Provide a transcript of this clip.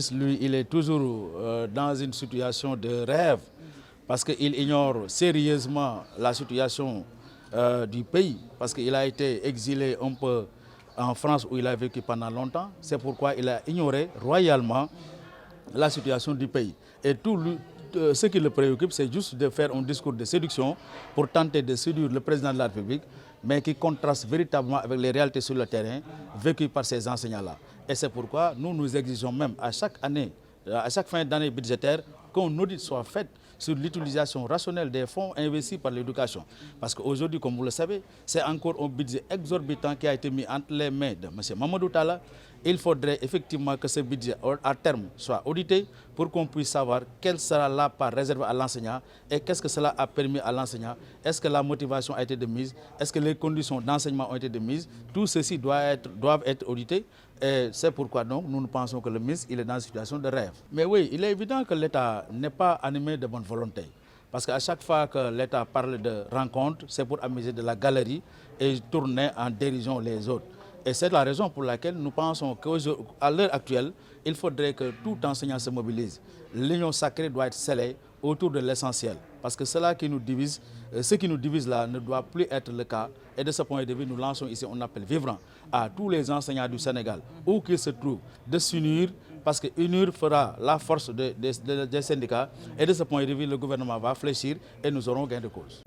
ministre, lui, il est toujours dans une situation de rêve parce qu'il ignore sérieusement la situation du pays, parce qu'il a été exilé un peu en France où il a vécu pendant longtemps. C'est pourquoi il a ignoré royalement la situation du pays. Et ce qui le préoccupe, c'est juste de faire un discours de séduction pour tenter de séduire le président de la République, mais qui contraste véritablement avec les réalités sur le terrain vécues par ces enseignants-là. Et c'est pourquoi nous exigeons même à chaque année, à chaque fin d'année budgétaire, qu'un audit soit fait sur l'utilisation rationnelle des fonds investis par l'éducation. Parce qu'aujourd'hui, comme vous le savez, c'est encore un budget exorbitant qui a été mis entre les mains de M. Mamadou Talla. Il faudrait effectivement que ce budget, à terme, soit audité pour qu'on puisse savoir quelle sera la part réservée à l'enseignant et qu'est-ce que cela a permis à l'enseignant. Est-ce que la motivation a été de mise? Est-ce que les conditions d'enseignement ont été de mise? Tout ceci doivent être audités. Et c'est pourquoi donc nous pensons que le ministre il est dans une situation de rêve. Mais oui, il est évident que l'État n'est pas animé de bonne volonté. Parce qu'à chaque fois que l'État parle de rencontre, c'est pour amuser de la galerie et tourner en dérision les autres. Et c'est la raison pour laquelle nous pensons qu'à l'heure actuelle, il faudrait que tout enseignant se mobilise. L'union sacrée doit être scellée autour de l'essentiel. Parce que ce qui nous divise là ne doit plus être le cas. Et de ce point de vue, nous lançons ici un appel vibrant à tous les enseignants du Sénégal, où qu'ils se trouvent, de s'unir, parce que unir fera la force des syndicats. Et de ce point de vue, le gouvernement va fléchir et nous aurons gain de cause.